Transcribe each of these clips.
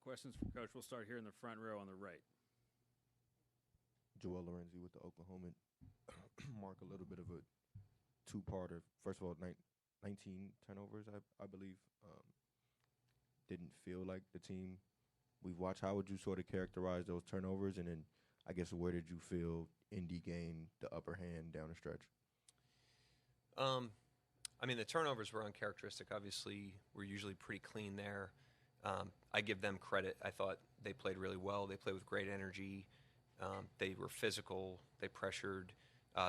Questions for Coach. We'll start here in the front row on the right. Joel Lorenzi with the Oklahoma. Mark, a little bit of a two-parter. First of all, 19 turnovers, I believe. Didn't feel like the team we've watched. How would you sort of characterize those turnovers? And then, I guess, where did you feel Indy gained the upper hand down the stretch? I mean, the turnovers were uncharacteristic. Obviously, we're usually pretty clean there. I give them credit. I thought they played really well. They played with great energy. They were physical. They pressured.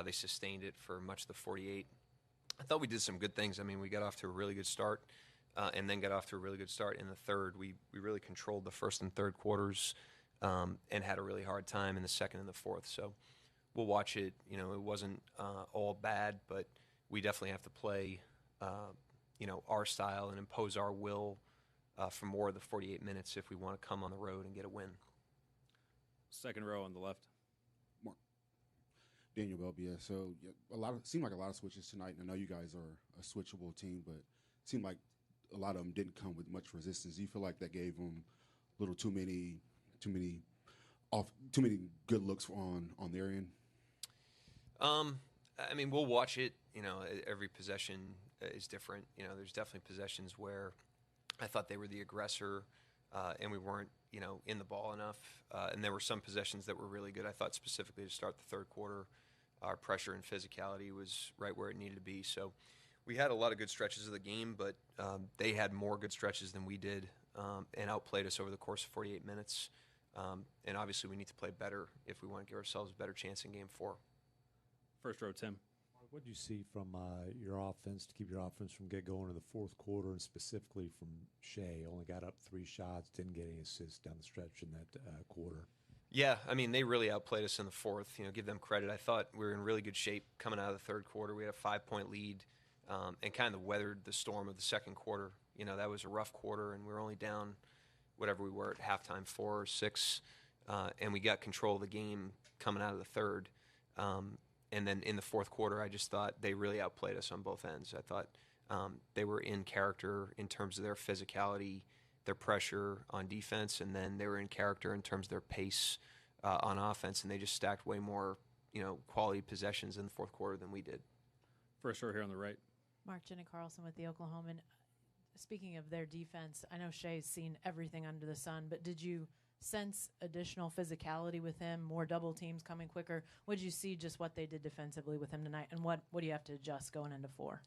They sustained it for much of the 48. I thought we did some good things. I mean, we got off to a really good start and then got off to a really good start in the third. We really controlled the first and third quarters and had a really hard time in the second and the fourth. So we'll watch it. You know, it wasn't all bad, but we definitely have to play, our style and impose our will for more of the 48 minutes if we want to come on the road and get a win. Second row on the left. Mark Daigneault, yeah. So seemed like a lot of switches tonight. And I know you guys are a switchable team, but it seemed like a lot of them didn't come with much resistance. Do you feel like that gave them a little too many good looks on their end? I mean, we'll watch it. Every possession is different. There's definitely possessions where I thought they were the aggressor, and we weren't, in the ball enough. And there were some possessions that were really good. I thought specifically to start the third quarter, our pressure and physicality was right where it needed to be. So we had a lot of good stretches of the game, but they had more good stretches than we did and outplayed us over the course of 48 minutes. And obviously we need to play better if we want to give ourselves a better chance in Game 4. First row, Tim. What did you see from your offense to keep your offense from get going in the fourth quarter, and specifically from Shai? Only got up 3 shots, didn't get any assists down the stretch in that quarter. Yeah, I mean, they really outplayed us in the fourth. Give them credit. I thought we were in really good shape coming out of the third quarter. We had a 5-point lead and kind of weathered the storm of the second quarter. That was a rough quarter, and we were only down whatever we were at halftime, 4 or 6, and we got control of the game coming out of the third. And then in the fourth quarter, I just thought they really outplayed us on both ends. I thought they were in character in terms of their physicality, their pressure on defense, and then they were in character in terms of their pace on offense, and they just stacked way more, quality possessions in the fourth quarter than we did. First row here on the right. Mark Jenna Carlson with the Oklahoman. Speaking of their defense, I know Shai's seen everything under the sun, but did you sense additional physicality with him, more double teams coming quicker? What did you see just what they did defensively with him tonight, and what do you have to adjust going into 4?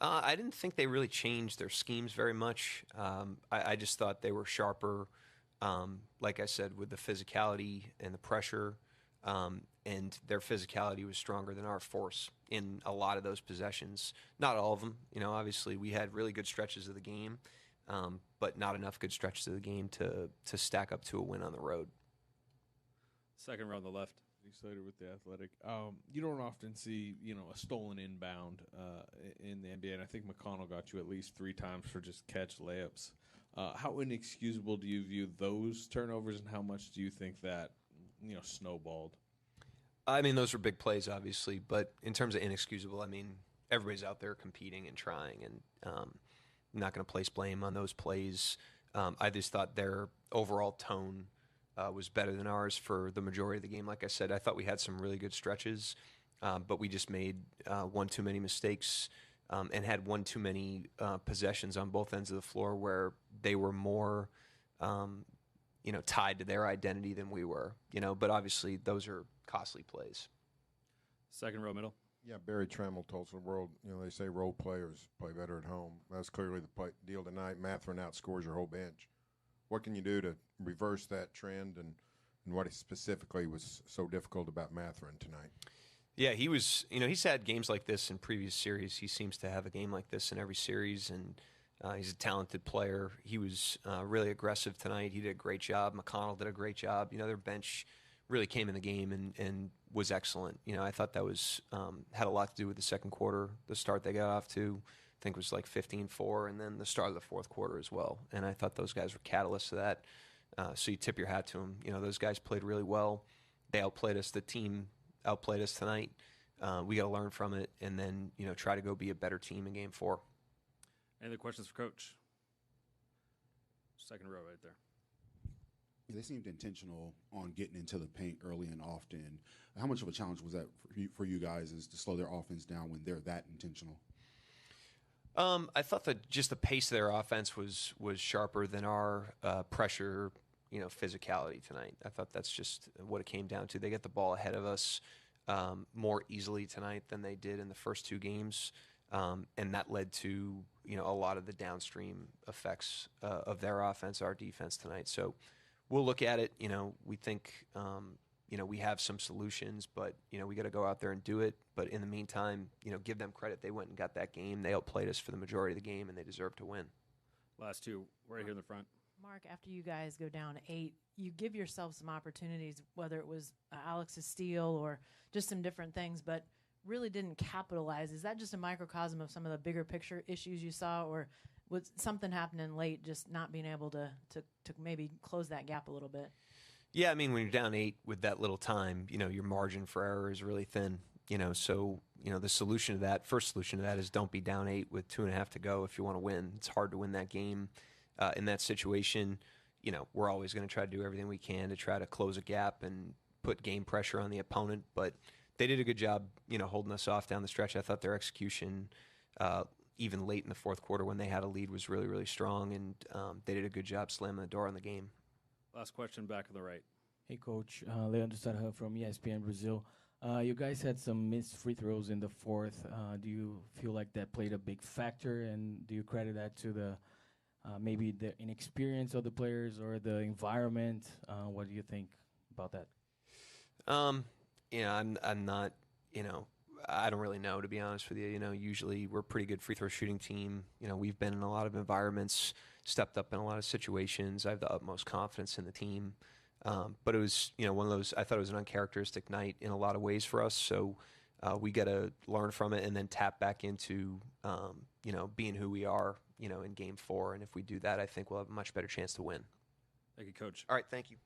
I didn't think they really changed their schemes very much. I just thought they were sharper, like I said, with the physicality and the pressure, and their physicality was stronger than our force in a lot of those possessions. Not all of them. Obviously we had really good stretches of the game, but not enough good stretches of the game to stack up to a win on the road. Second row on the left. Slater with the Athletic. You don't often see, a stolen inbound in the NBA, and I think McConnell got you at least 3 times for just catch layups. How inexcusable do you view those turnovers, and how much do you think that, snowballed? I mean, those were big plays, obviously, but in terms of inexcusable, I mean, everybody's out there competing and trying, and I'm not going to place blame on those plays. I just thought their overall tone was better than ours for the majority of the game. Like I said, I thought we had some really good stretches, but we just made one too many mistakes and had one too many possessions on both ends of the floor where they were more, tied to their identity than we were. But obviously those are costly plays. Second row middle. Yeah, Barry Trammell told us the world, they say role players play better at home. That's clearly the deal tonight. Mathurin outscores your whole bench. What can you do to reverse that trend, and what specifically was so difficult about Mathurin tonight? Yeah, he was, he's had games like this in previous series. He seems to have a game like this in every series, and he's a talented player. He was really aggressive tonight. He did a great job. McConnell did a great job. Their bench really came in the game and was excellent. I thought that was had a lot to do with the second quarter, the start they got off to. I think it was like 15-4, and then the start of the fourth quarter as well. And I thought those guys were catalysts to that. So you tip your hat to them. Those guys played really well. They outplayed us. The team outplayed us tonight. We got to learn from it and then, try to go be a better team in Game 4. Any other questions for Coach? Second row right there. They seemed intentional on getting into the paint early and often. How much of a challenge was that for you guys, is to slow their offense down when they're that intentional? I thought that just the pace of their offense was sharper than our pressure, physicality tonight. I thought that's just what it came down to. They get the ball ahead of us more easily tonight than they did in the first two games, and that led to a lot of the downstream effects of their offense, our defense tonight. So we'll look at it. We think we have some solutions, but we got to go out there and do it. But in the meantime, give them credit. They went and got that game. They outplayed us for the majority of the game, and they deserve to win. Last two, right here in the front. Mark, after you guys go down 8, you give yourself some opportunities, whether it was Alex's steal or just some different things, but really didn't capitalize. Is that just a microcosm of some of the bigger picture issues you saw, or was something happening late, just not being able to maybe close that gap a little bit? Yeah, I mean, when you're down 8 with that little time, your margin for error is really thin. So the solution to that, first solution to that, is don't be down 8 with 2.5 to go if you want to win. It's hard to win that game in that situation. We're always going to try to do everything we can to try to close a gap and put game pressure on the opponent. But they did a good job, holding us off down the stretch. I thought their execution, even late in the fourth quarter when they had a lead, was really, really strong, and they did a good job slamming the door on the game. Last question, back on the right. Hey, Coach. Leandro Sarra from ESPN Brazil. You guys had some missed free throws in the fourth. Do you feel like that played a big factor, and do you credit that to the maybe the inexperience of the players or the environment? What do you think about that? I'm not, I don't really know, to be honest with you. Usually we're a pretty good free throw shooting team. We've been in a lot of environments, stepped up in a lot of situations. I have the utmost confidence in the team. But it was, one of those, I thought it was an uncharacteristic night in a lot of ways for us. So we got to learn from it and then tap back into, being who we are, in game 4. And if we do that, I think we'll have a much better chance to win. Thank you, Coach. All right. Thank you.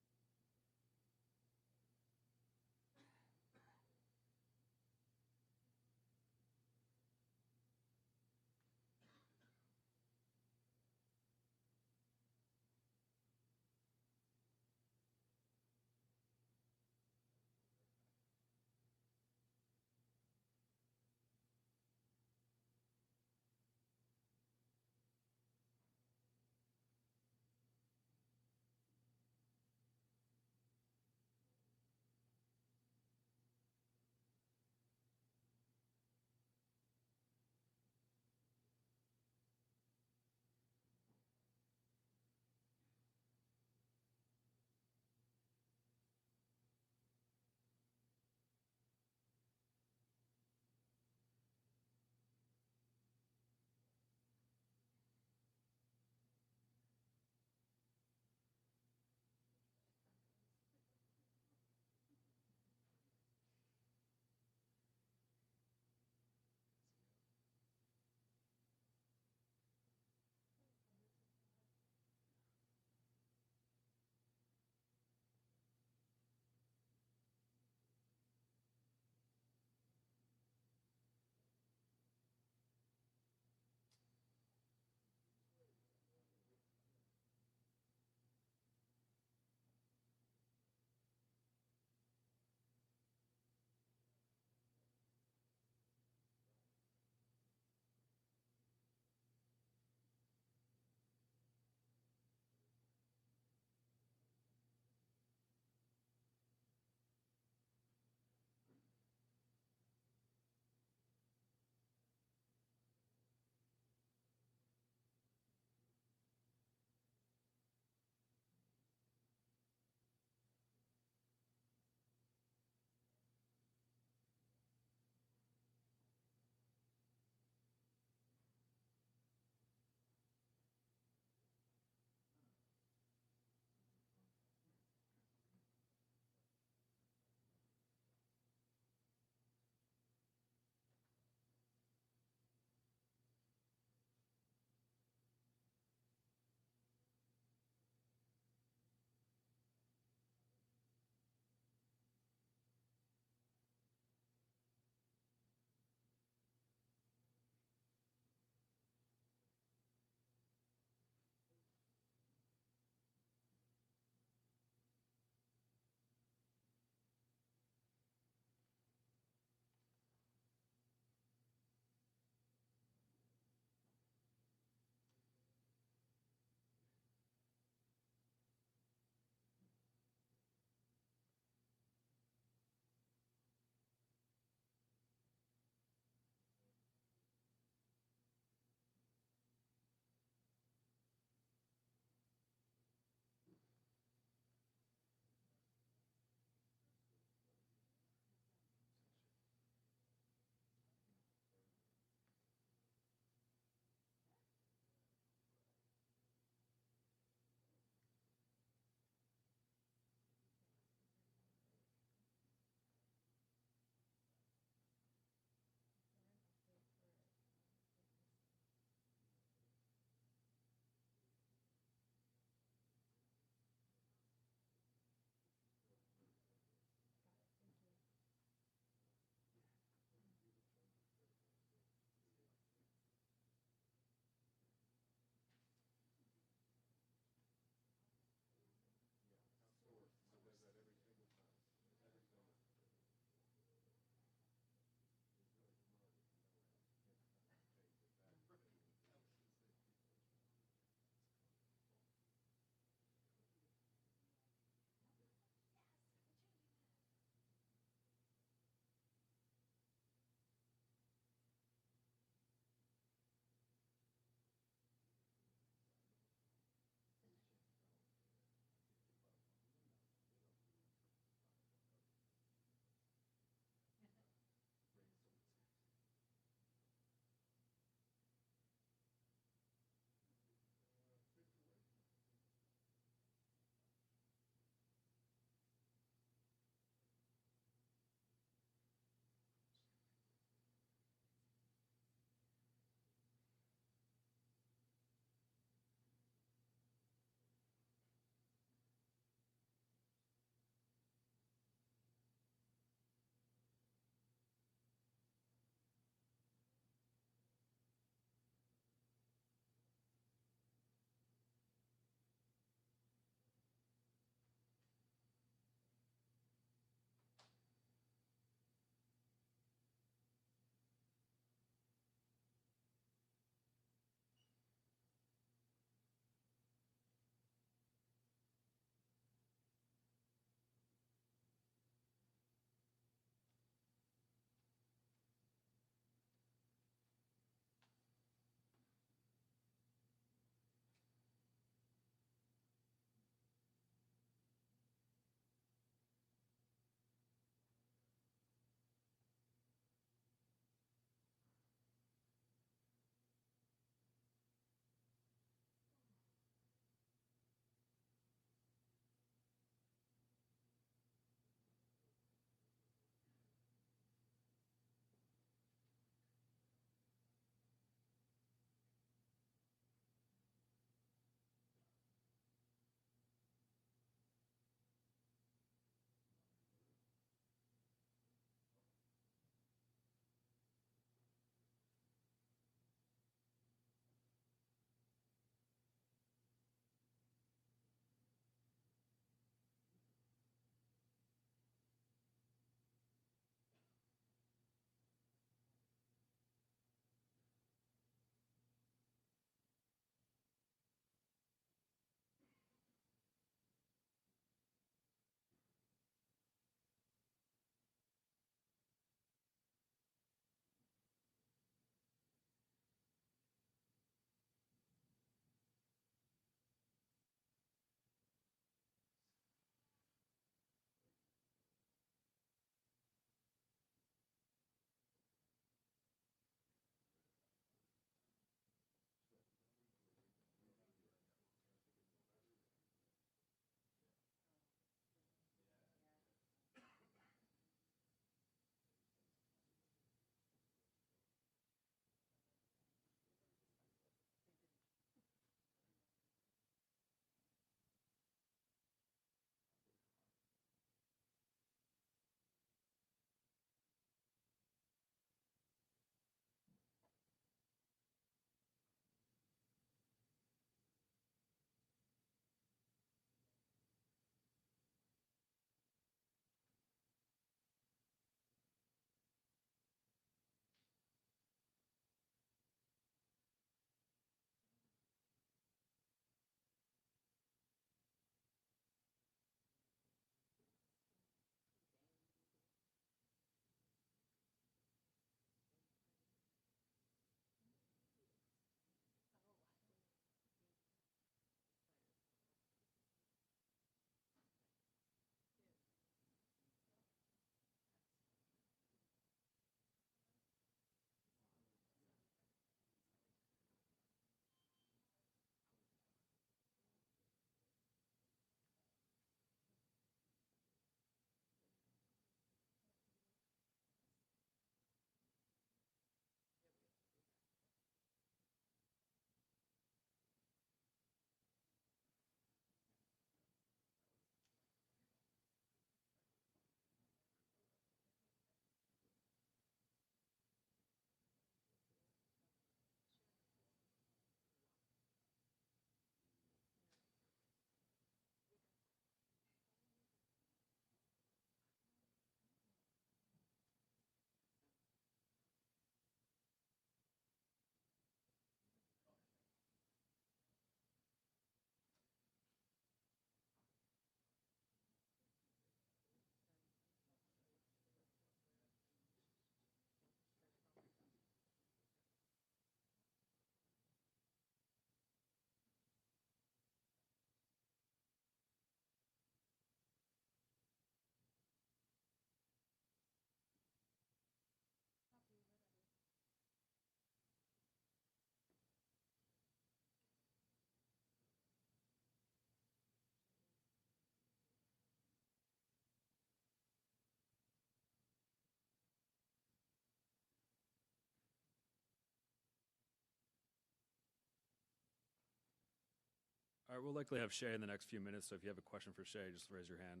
All right, we'll likely have Shai in the next few minutes, so if you have a question for Shai, just raise your hand.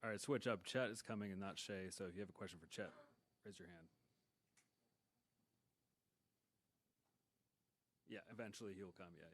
All right, switch up. Chet is coming and not Shai. So if you have a question for Chet, raise your hand. Yeah, eventually he'll come. Yeah.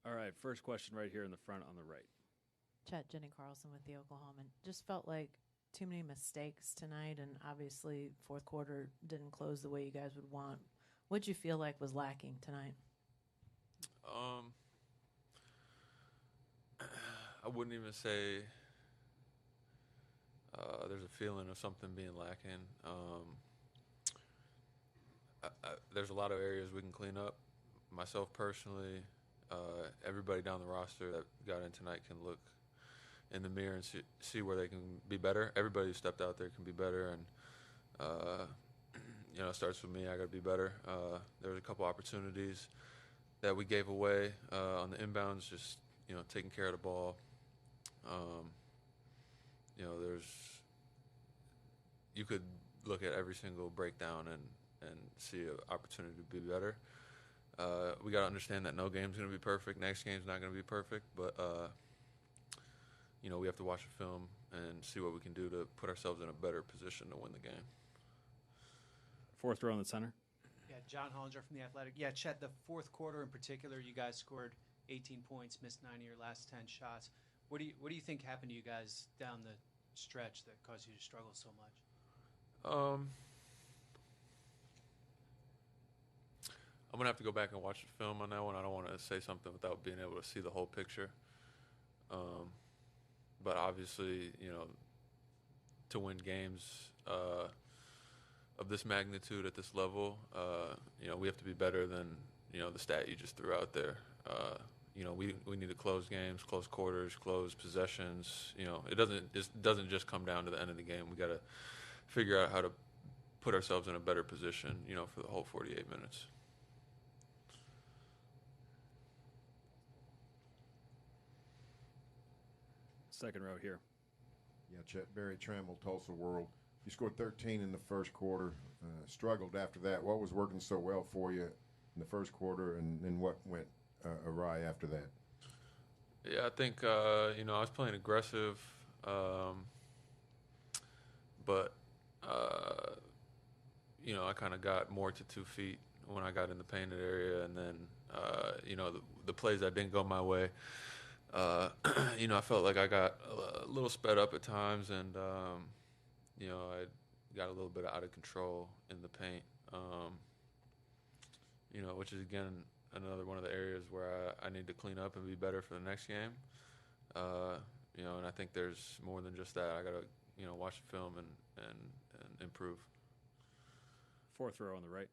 All right, first question right here in the front on the right. Chet, Jenny Carlson with the Oklahoman. Just felt like too many mistakes tonight, and obviously fourth quarter didn't close the way you guys would want. What'd you feel like was lacking tonight? I wouldn't even say there's a feeling of something being lacking. There's a lot of areas we can clean up. Myself personally, everybody down the roster that got in tonight can look in the mirror and see where they can be better. Everybody who stepped out there can be better, and it starts with me. I got to be better. There was a couple opportunities that we gave away on the inbounds, just taking care of the ball. You could look at every single breakdown and see an opportunity to be better. We got to understand that no game's going to be perfect. Next game's not going to be perfect, but we have to watch the film and see what we can do to put ourselves in a better position to win the game. Fourth row in the center. Yeah, John Hollinger from The Athletic. Yeah, Chet, the fourth quarter in particular, you guys scored 18 points, missed 9 of your last 10 shots. What do you think happened to you guys down the stretch that caused you to struggle so much? I'm going to have to go back and watch the film on that one. I don't want to say something without being able to see the whole picture. But obviously, to win games of this magnitude at this level, we have to be better than, the stat you just threw out there. We need to close games, close quarters, close possessions. It doesn't just come down to the end of the game. We got to figure out how to put ourselves in a better position, for the whole 48 minutes. Second row here. Yeah, Chet, Barry Trammell, Tulsa World. You scored 13 in the first quarter, struggled after that. What was working so well for you in the first quarter, and what went awry after that? Yeah, I think, I was playing aggressive, but, I kind of got more to 2 feet when I got in the painted area, and then, the plays that didn't go my way, I felt like I got a little sped up at times, and, I got a little bit out of control in the paint, which is, again, another one of the areas where I need to clean up and be better for the next game. And I think there's more than just that. I got to, watch the film and improve. Fourth row on the right.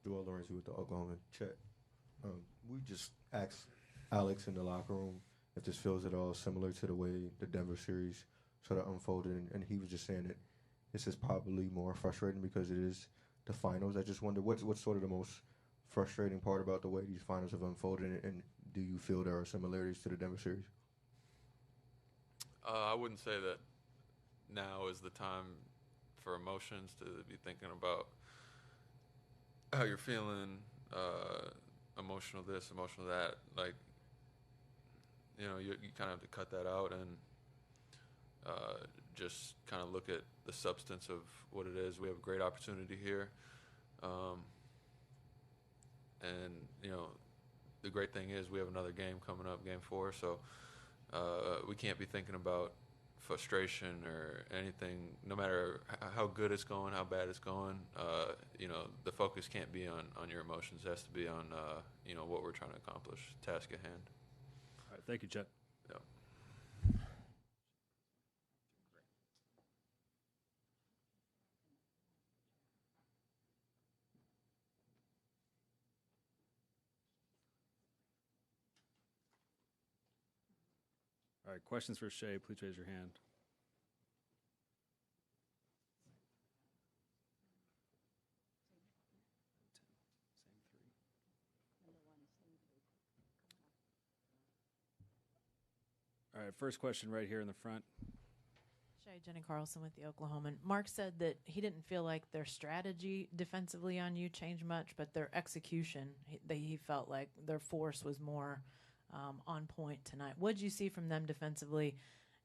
Joel Lawrence with the Oklahoma. Chet, we just asked Alex in the locker room if this feels at all similar to the way the Denver series sort of unfolded, and he was just saying that this is probably more frustrating because it is the finals. I just wonder what's sort of the most frustrating part about the way these finals have unfolded, and do you feel there are similarities to the Denver series? I wouldn't say that now is the time for emotions to be thinking about how you're feeling, emotional this, emotional that. Like, you kind of have to cut that out and just kind of look at the substance of what it is. We have a great opportunity here. And, the great thing is we have another game coming up, Game 4, so we can't be thinking about frustration or anything, no matter how good it's going, how bad it's going, the focus can't be on your emotions. It has to be on, what we're trying to accomplish, task at hand. All right, thank you, Chet. Yeah. All right, questions for Shai, please raise your hand. All right, first question right here in the front. Shai, Jenny Carlson with the Oklahoman. Mark said that he didn't feel like their strategy defensively on you changed much, but their execution, he felt like their force was more on point tonight. What did you see from them defensively,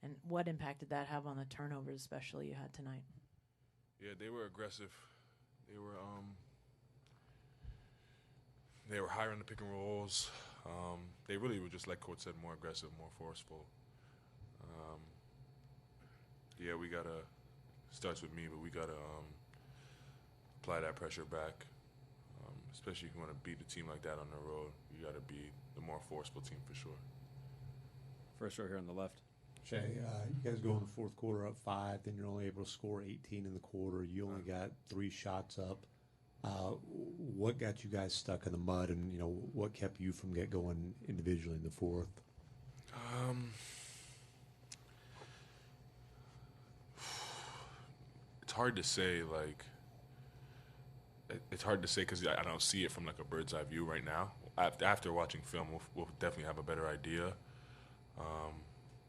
and what impact did that have on the turnovers, especially you had tonight? Yeah, they were aggressive. They were higher in the pick and rolls. They really were, just like Coach said, more aggressive, more forceful. Yeah, we gotta, starts with me, but we gotta apply that pressure back. Especially if you want to beat a team like that on the road, you gotta be the more forceful team for sure. First row here on the left. Shai, you guys go in the fourth quarter up 5, then you're only able to score 18 in the quarter. You only got 3 shots up. What got you guys stuck in the mud, and what kept you from going individually in the fourth? It's hard to say. It's hard to say because I don't see it from a bird's eye view right now. After watching film, we'll definitely have a better idea.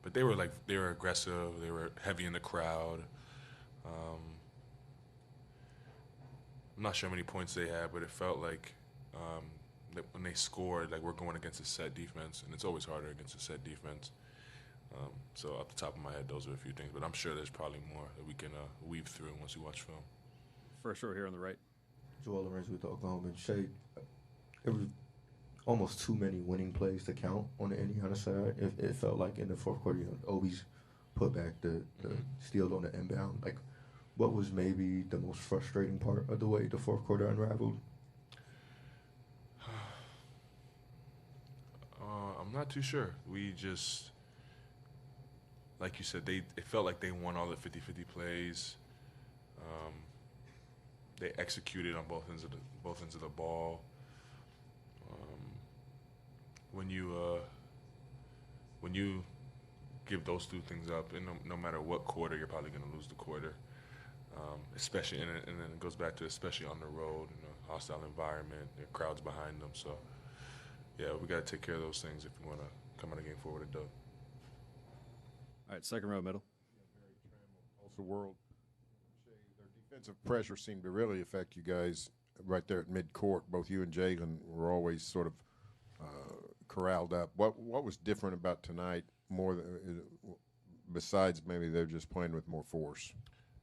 But they were aggressive. They were heavy in the crowd. I'm not sure how many points they had, but it felt like that when they scored, we're going against a set defense, and it's always harder against a set defense. So off the top of my head, those are a few things, but I'm sure there's probably more that we can weave through once we watch film. First row here on the right. Joel Lorenzo with Oklahoma. And Shai, it was almost too many winning plays to count on the Indiana side. It felt like in the fourth quarter, Obi's put back the steal on the inbound. What was maybe the most frustrating part of the way the fourth quarter unraveled? I'm not too sure. We just, like you said, it felt like they won all the 50-50 plays. They executed on both ends of the ball. When you give those two things up, and no matter what quarter, you're probably going to lose the quarter. Especially, and then it goes back to especially on the road, hostile environment, the crowds behind them. So, yeah, we got to take care of those things if we want to come out of the game forward a dub. All right, second row, middle. Also, world. Their defensive pressure seemed to really affect you guys right there at midcourt. Both you and Jalen were always sort of corralled up. What was different about tonight more than, besides maybe they're just playing with more force?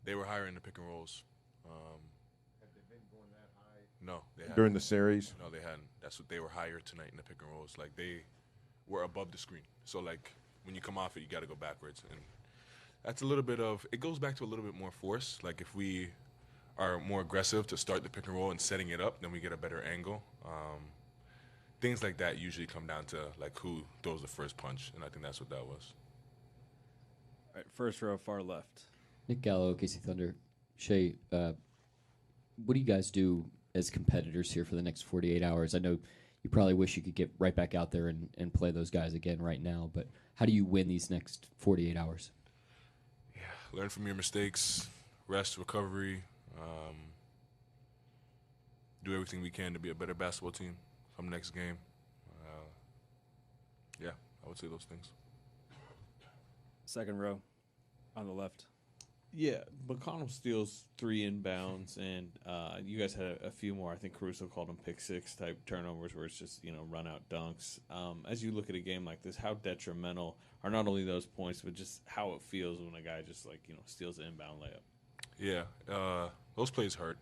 They were higher in the pick and rolls. Had they been going that high? No, they hadn't. During the series? No, they hadn't. That's what they were higher tonight in the pick and rolls. They were above the screen. So when you come off it, you got to go backwards, and that's a little bit of. It goes back to a little bit more force. If we are more aggressive to start the pick and roll and setting it up, then we get a better angle. Things like that usually come down to who throws the first punch, and I think that's what that was. All right, first row, far left. Nick Gallo, OKC Thunder. Shai, what do you guys do as competitors here for the next 48 hours? I know you probably wish you could get right back out there and play those guys again right now, but how do you win these next 48 hours? Yeah, learn from your mistakes, rest, recovery, do everything we can to be a better basketball team come next game. Yeah, I would say those things. Second row on the left. Yeah, McConnell steals 3 inbounds, and you guys had a few more. I think Caruso called them pick-six type turnovers where it's just, run-out dunks. As you look at a game like this, how detrimental are not only those points, but just how it feels when a guy just, steals an inbound layup? Yeah, those plays hurt,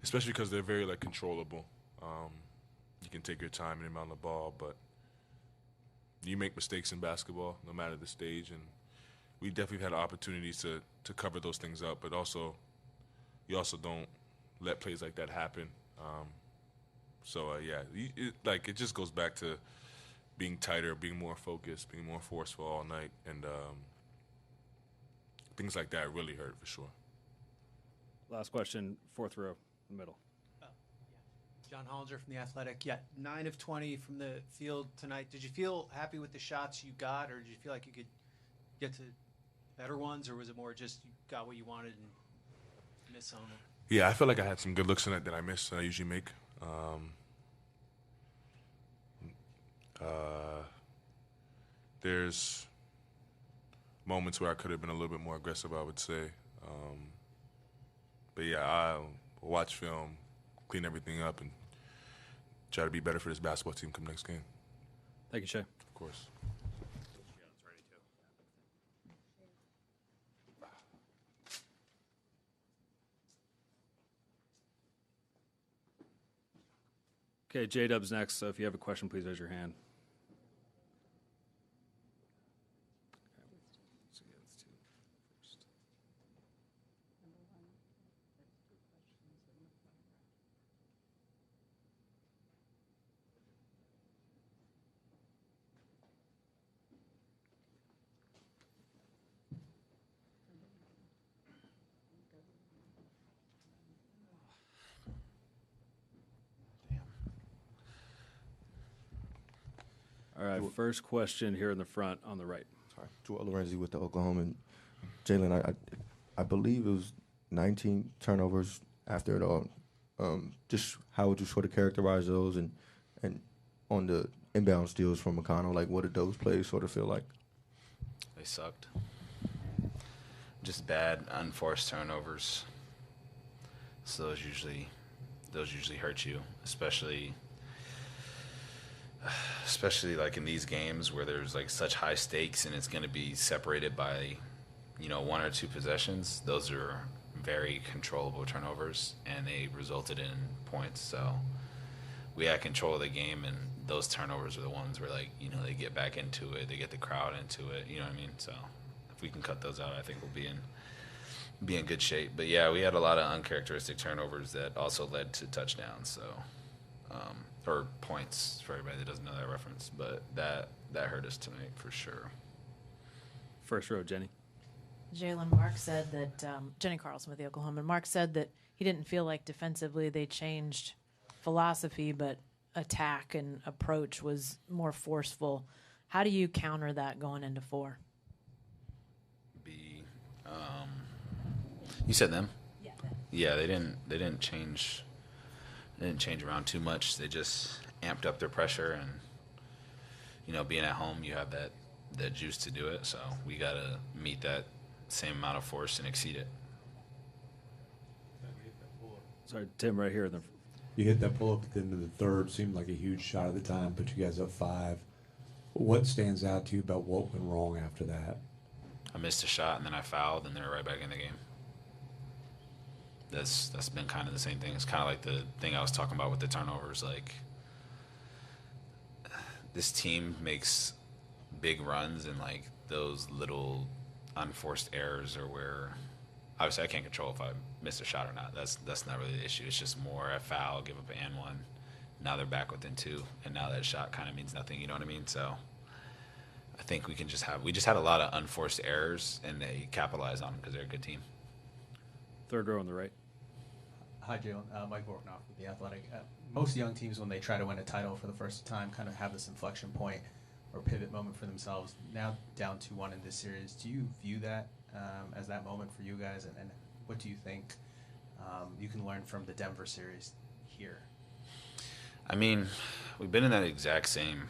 especially because they're very, controllable. You can take your time and inbound the ball, but you make mistakes in basketball no matter the stage, and we definitely had opportunities to cover those things up, but also you also don't let plays like that happen. It just goes back to being tighter, being more focused, being more forceful all night, and things like that really hurt for sure. Last question, fourth row, in the middle. John Hollinger from The Athletic. Yeah, 9 of 20 from the field tonight. Did you feel happy with the shots you got, or did you feel like you could get to better ones, or was it more just you got what you wanted and miss on it? Yeah, I feel like I had some good looks tonight that I missed that I usually make. There's moments where I could have been a little bit more aggressive, I would say. But yeah, I'll watch film, clean everything up, and try to be better for this basketball team come next game. Thank you, Shai. Of course. Okay, J-Dub's next, so if you have a question, please raise your hand. All right, first question here in the front on the right. Sorry, Joel Lorenzi with the Oklahoma. Jalen, I believe it was 19 turnovers after it all. Just how would you sort of characterize those, and on the inbound steals from McConnell, like what did those plays sort of feel like? They sucked. Just bad, unforced turnovers. So those usually hurt you, especially like in these games where there's like such high stakes and it's going to be separated by, 1 or 2 possessions. Those are very controllable turnovers, and they resulted in points. So we had control of the game, and those turnovers are the ones where, like, they get back into it, they get the crowd into it. You know what I mean? So if we can cut those out, I think we'll be in good shape. But yeah, we had a lot of uncharacteristic turnovers that also led to touchdowns. So. Or points for everybody that doesn't know that reference, but that hurt us tonight for sure. First row, Jenny. Jalen, Mark said that Jenny Carlson with the Oklahoma. Mark said that he didn't feel like defensively they changed philosophy, but attack and approach was more forceful. How do you counter that going into 4? You said them. Yeah. Yeah, they didn't change. They didn't change around too much. They just amped up their pressure, and being at home, you have that juice to do it. So we got to meet that same amount of force and exceed it. Sorry, Tim, right here. You hit that pull-up at the end of the third. Seemed like a huge shot at the time. Put you guys up 5. What stands out to you about what went wrong after that? I missed a shot, and then I fouled, and they're right back in the game. That's been kind of the same thing. It's kind of like the thing I was talking about with the turnovers. Like, this team makes big runs, and like those little unforced errors are where obviously I can't control if I missed a shot or not. That's not really the issue. It's just more a foul, give up an and 1. Now they're back within 2, and now that shot kind of means nothing. You know what I mean? So I think we just had a lot of unforced errors, and they capitalize on them because they're a good team. Third row on the right. Hi, Jalen. Mike Vorknoff with The Athletic. Most young teams, when they try to win a title for the first time, kind of have this inflection point or pivot moment for themselves. Now down 2-1 in this series, do you view that as that moment for you guys? And what do you think you can learn from the Denver series here? I mean, we've been in that exact same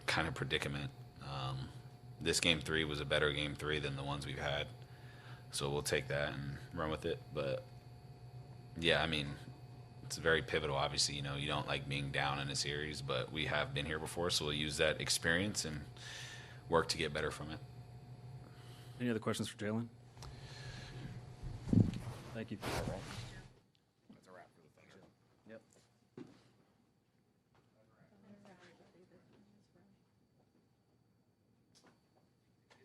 kind of predicament. This Game 3 was a better Game 3 than the ones we've had. So we'll take that and run with it. But, yeah, I mean, it's very pivotal. Obviously, you don't like being down in a series, but we have been here before, so we'll use that experience and work to get better from it. Any other questions for Jalen? Thank you.